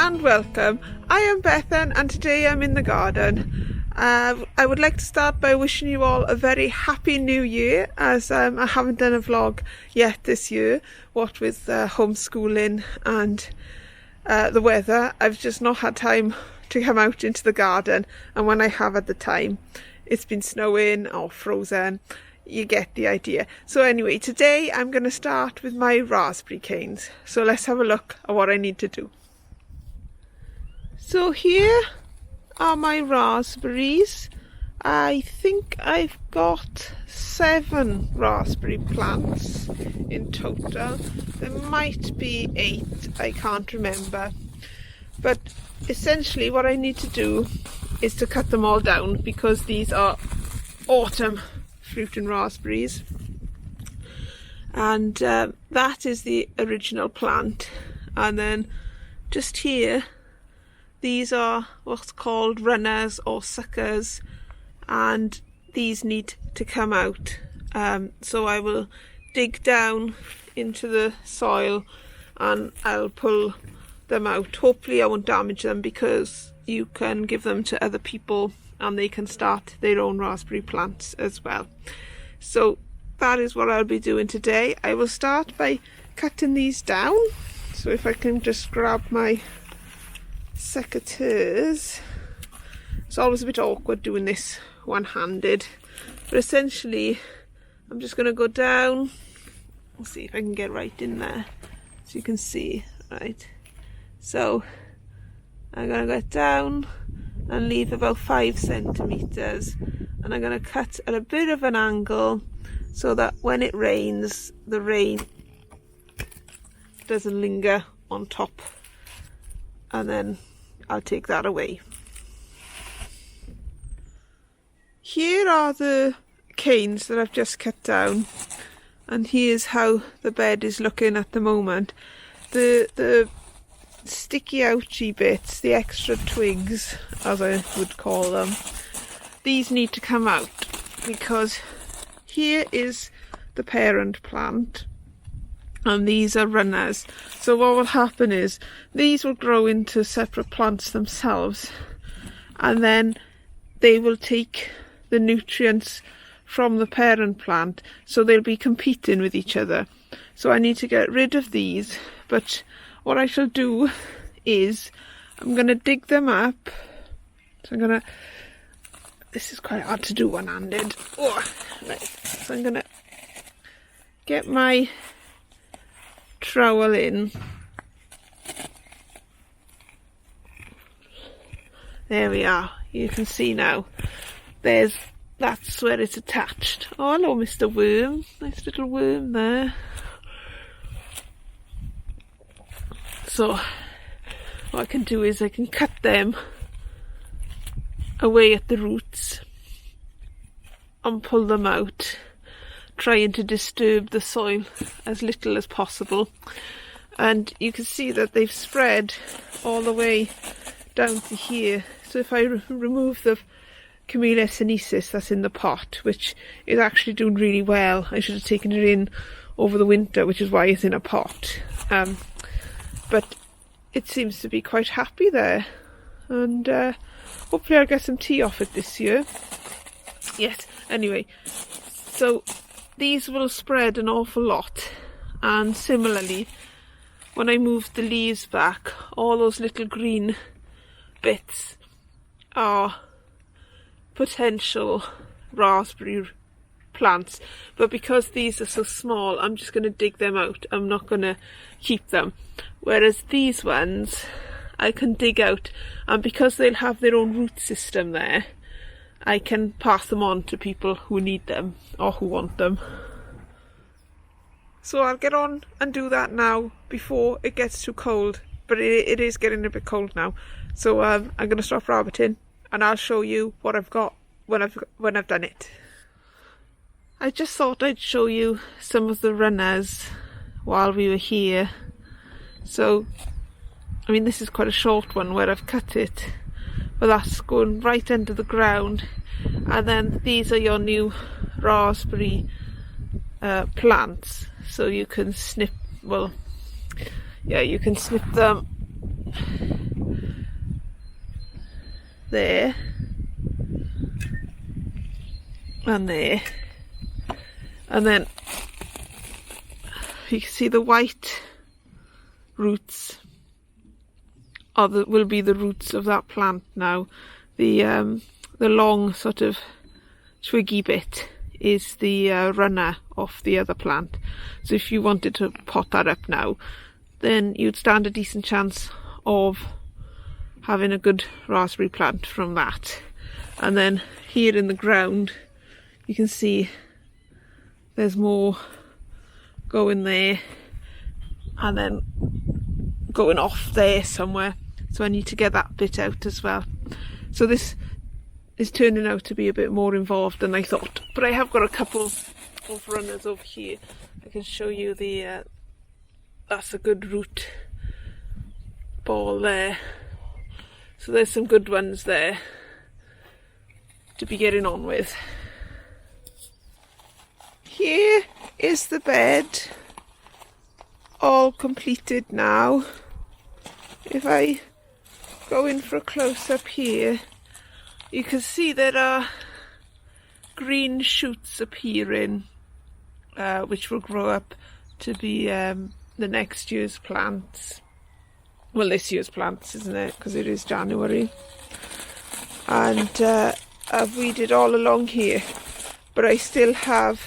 and welcome. I am Bethan and today I'm in the garden. I would like to start by wishing you all a very happy new year, as I haven't done a vlog yet this year. What with homeschooling and the weather, I've just not had time to come out into the garden, and when I have had the time it's been snowing or frozen. You get the idea. So anyway, today I'm going to start with my raspberry canes. So let's have a look at what I need to do. So here are my raspberries. I think I've got 7 raspberry plants in total. There might be 8, I can't remember. But essentially what I need to do is to cut them all down, because these are autumn fruit and raspberries, and that is the original plant. And then just here, these are what's called runners or suckers, and these need to come out. So I will dig down into the soil and I'll pull them out. Hopefully I won't damage them, because you can give them to other people and they can start their own raspberry plants as well. So that is what I'll be doing today. I will start by cutting these down. So if I can just grab my secateurs. It's always a bit awkward doing this one-handed, but essentially I'm just going to go down. Let's see if I can get right in there so you can see. Right, so I'm going to get down and leave about 5 centimeters, and I'm going to cut at a bit of an angle so that when it rains, the rain doesn't linger on top, and then I'll take that away. Here are the canes that I've just cut down, and here's how the bed is looking at the moment. The sticky ouchy bits, the extra twigs as I would call them, these need to come out, because here is the parent plant and these are runners. So what will happen is these will grow into separate plants themselves, and then they will take the nutrients from the parent plant, so they'll be competing with each other. So I need to get rid of these, but what I shall do is I'm going to dig them up. So I'm going to, this is quite hard to do one-handed. Oh, right. So I'm going to get my trowel in. There we are. You can see now. That's where it's attached. Oh, hello, Mr. Worm. Nice little worm there. So what I can do is I can cut them away at the roots and pull them out, trying to disturb the soil as little as possible. And you can see that they've spread all the way down to here. So if I remove the Camellia sinensis that's in the pot, which is actually doing really well, I should have taken it in over the winter, which is why it's in a pot. But it seems to be quite happy there, and hopefully I'll get some tea off it this year. Yes, anyway, so these will spread an awful lot, and similarly when I move the leaves back, all those little green bits are potential raspberry plants, but because these are so small, I'm just going to dig them out. I'm not going to keep them, whereas these ones I can dig out, and because they'll have their own root system there, I can pass them on to people who need them or who want them. So I'll get on and do that now before it gets too cold, but it is getting a bit cold now. So I'm going to stop rabbiting and I'll show you what I've got when I've done it. I just thought I'd show you some of the runners while we were here. So, I mean, this is quite a short one where I've cut it, but that's going right under the ground. And then these are your new raspberry plants. So you can snip, well, yeah, you can snip them there and there, and then you can see the white roots will be the roots of that plant now. The long sort of twiggy bit is the runner of the other plant. So if you wanted to pot that up now, then you'd stand a decent chance of having a good raspberry plant from that. And then here in the ground you can see there's more going there and then going off there somewhere, so I need to get that bit out as well. So this is turning out to be a bit more involved than I thought, but I have got a couple of runners over here. I can show you the that's a good root ball there, so there's some good ones there to be getting on with. Here is the bed all completed now. If I go in for a close-up here, you can see there are green shoots appearing, which will grow up to be the next year's plants. Well, this year's plants, isn't it? Because it is January. And I've weeded all along here, but I still have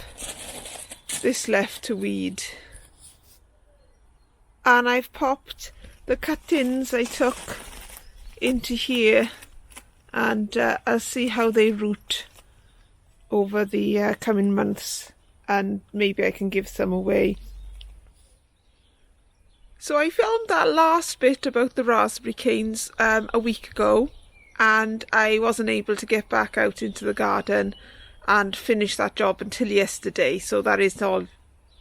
this left to weed. And I've popped the cuttings I took into here, and I'll see how they root over the coming months, and maybe I can give some away. So I filmed that last bit about the raspberry canes a week ago, and I wasn't able to get back out into the garden and finish that job until yesterday, so that is all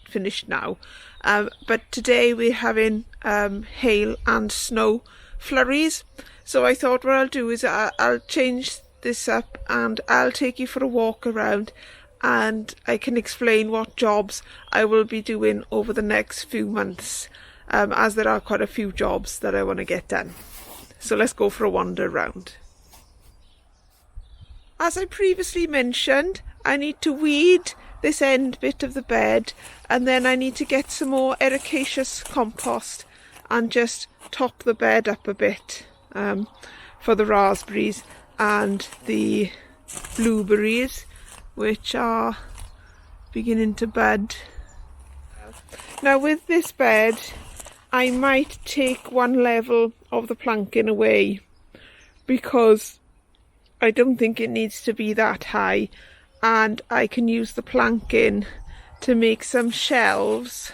finished now. But today we're having hail and snow flurries, so I thought what I'll do is I'll change this up and I'll take you for a walk around, and I can explain what jobs I will be doing over the next few months, as there are quite a few jobs that I want to get done. So let's go for a wander around. As I previously mentioned, I need to weed this end bit of the bed, and then I need to get some more ericaceous compost and just top the bed up a bit for the raspberries and the blueberries, which are beginning to bud. Now with this bed, I might take one level of the planking away because I don't think it needs to be that high, and I can use the planking to make some shelves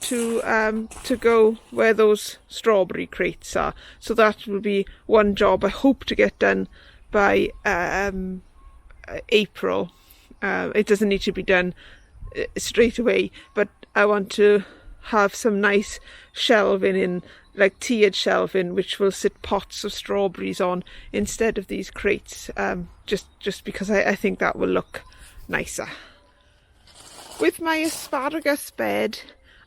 to go where those strawberry crates are. So that will be one job I hope to get done by April. It doesn't need to be done straight away, but I want to have some nice shelving in, like tiered shelving, which will sit pots of strawberries on instead of these crates, just because I think that will look nicer. With my asparagus bed,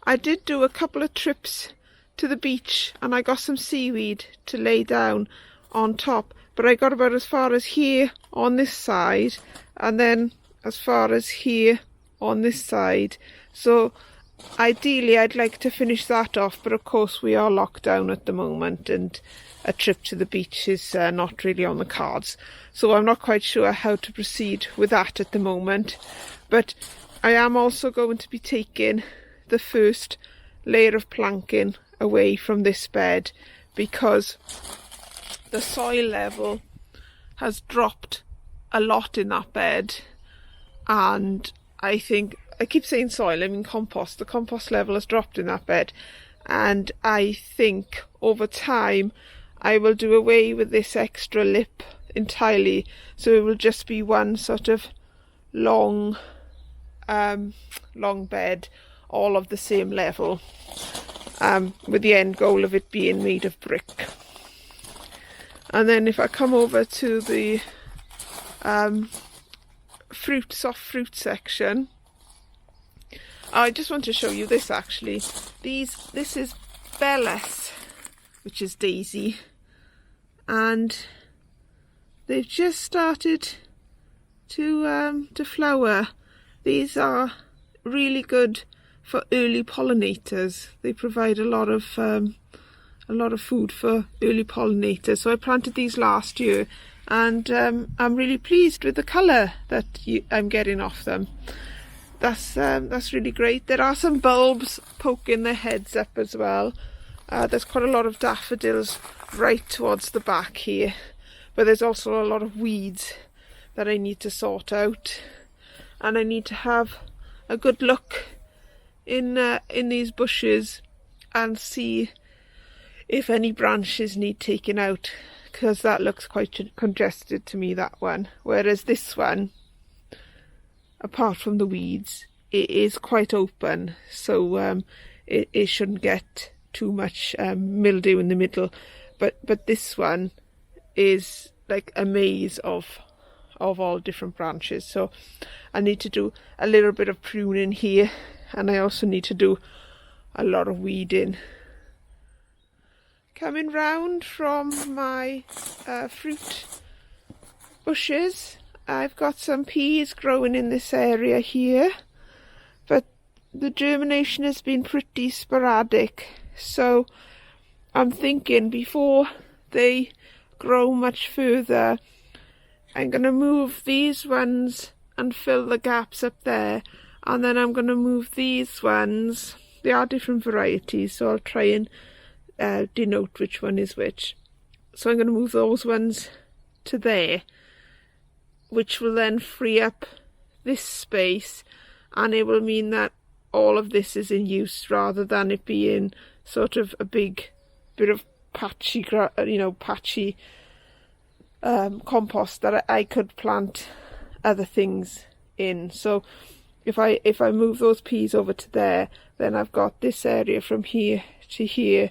I did do a couple of trips to the beach and I got some seaweed to lay down on top, but I got about as far as here on this side and then as far as here on this side. So ideally I'd like to finish that off, but of course we are locked down at the moment and a trip to the beach is not really on the cards, so I'm not quite sure how to proceed with that at the moment. But I am also going to be taking the first layer of planking away from this bed because the soil level has dropped a lot in that bed, and I think, I keep saying soil, I mean compost. The compost level has dropped in that bed, and I think over time I will do away with this extra lip entirely, so it will just be one sort of long bed, all of the same level, with the end goal of it being made of brick. And then if I come over to the soft fruit section, I just want to show you this actually. This is Bellis, which is Daisy, and they've just started to flower. These are really good for early pollinators. They provide a lot of food for early pollinators. So I planted these last year, and I'm really pleased with the colour that I'm getting off them. That's really great. There are some bulbs poking their heads up as well. There's quite a lot of daffodils right towards the back here, but there's also a lot of weeds that I need to sort out, and I need to have a good look in these bushes and see if any branches need taking out, because that looks quite congested to me, that one. Whereas this one, apart from the weeds, it is quite open, so it shouldn't get too much mildew in the middle. But this one is like a maze of all different branches, so I need to do a little bit of pruning here, and I also need to do a lot of weeding. Coming round from my fruit bushes, I've got some peas growing in this area here, but the germination has been pretty sporadic, so I'm thinking before they grow much further, I'm going to move these ones and fill the gaps up there, and then I'm going to move these ones. They are different varieties, so I'll try and denote which one is which. So I'm going to move those ones to there, which will then free up this space, and it will mean that all of this is in use rather than it being sort of a big bit of patchy compost that I could plant other things in. So if I move those peas over to there, then I've got this area from here to here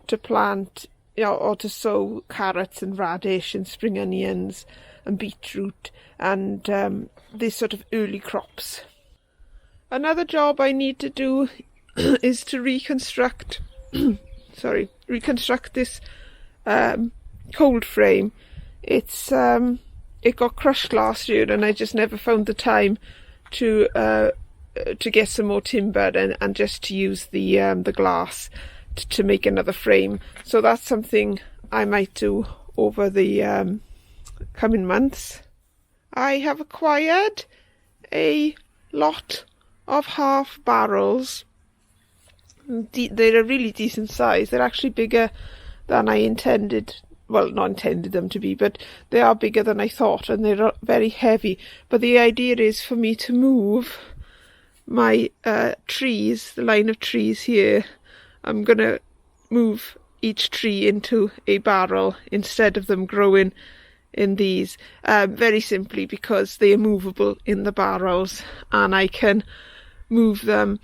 to plant, or to sow carrots and radish and spring onions and beetroot and these sort of early crops. Another job I need to do is to reconstruct this cold frame. It got crushed last year, and I just never found the time to get some more timber and just to use the glass to make another frame. So that's something I might do over the coming months. I have acquired a lot of half barrels. They're a really decent size. They're actually bigger than I intended. Well, not intended them to be, but they are bigger than I thought, and they're very heavy. But the idea is for me to move my trees, the line of trees here. I'm going to move each tree into a barrel instead of them growing in these, very simply because they are movable in the barrels, and I can move them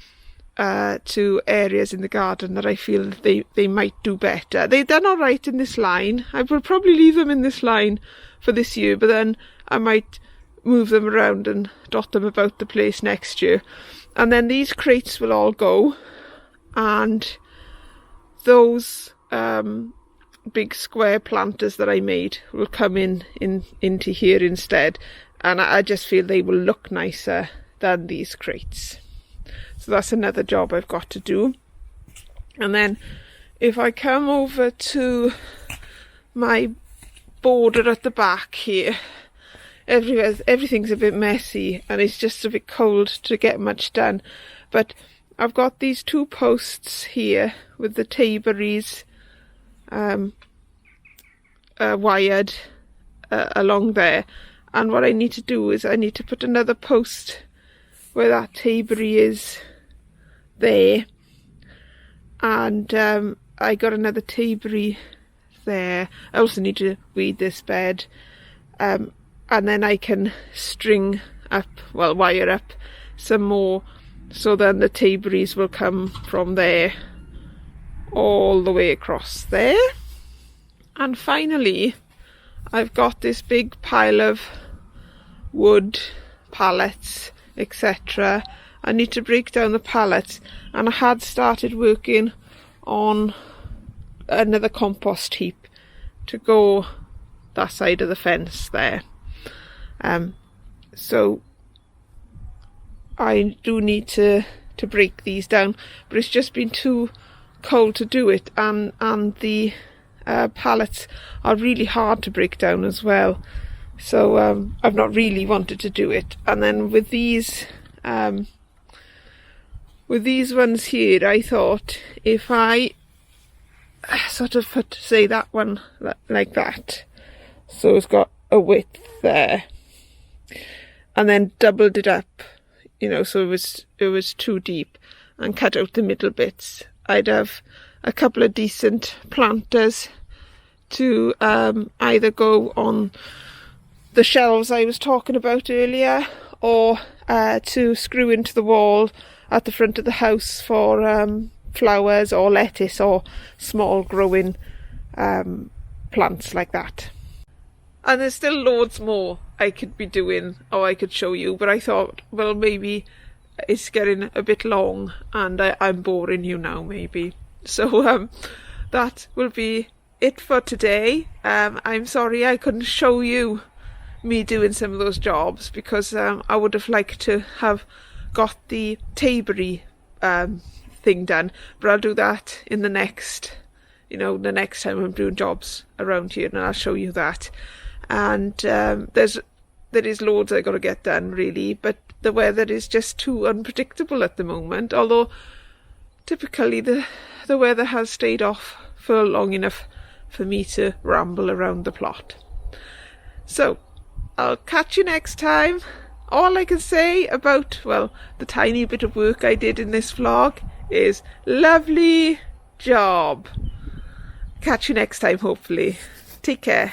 to areas in the garden that I feel they might do better. They've done all right in this line. I will probably leave them in this line for this year, but then I might move them around and dot them about the place next year. And then these crates will all go, and those big square planters that I made will come into here instead, and I just feel they will look nicer than these crates. So that's another job I've got to do. And then if I come over to my border at the back here, everything's a bit messy and it's just a bit cold to get much done. But I've got these two posts here with the tayberries wired along there. And what I need to do is I need to put another post where that tayberry is there, and I got another tayberry there. I also need to weed this bed, and then I can wire up some more, so then the tayberries will come from there all the way across there. And finally I've got this big pile of wood, pallets, etc. I need to break down the pallets, and I had started working on another compost heap to go that side of the fence there. So I do need to break these down, but it's just been too cold to do it, and the pallets are really hard to break down as well. So I've not really wanted to do it. And then with these ones here, I thought if I sort of put, say, that one like that, so it's got a width there, and then doubled it up, so it was too deep, and cut out the middle bits, I'd have a couple of decent planters to either go on the shelves I was talking about earlier, or to screw into the wall at the front of the house for flowers or lettuce or small growing plants like that. And there's still loads more I could be doing, or I could show you, but I thought, well, maybe it's getting a bit long and I'm boring you now maybe. So that will be it for today. I'm sorry I couldn't show you me doing some of those jobs, because I would have liked to have got the tabery thing done, but I'll do that in the next time I'm doing jobs around here, and I'll show you that. And there is loads I got to get done really, but the weather is just too unpredictable at the moment, although typically the weather has stayed off for long enough for me to ramble around the plot. So I'll catch you next time. All I can say about, well, the tiny bit of work I did in this vlog is lovely job. Catch you next time, hopefully. Take care.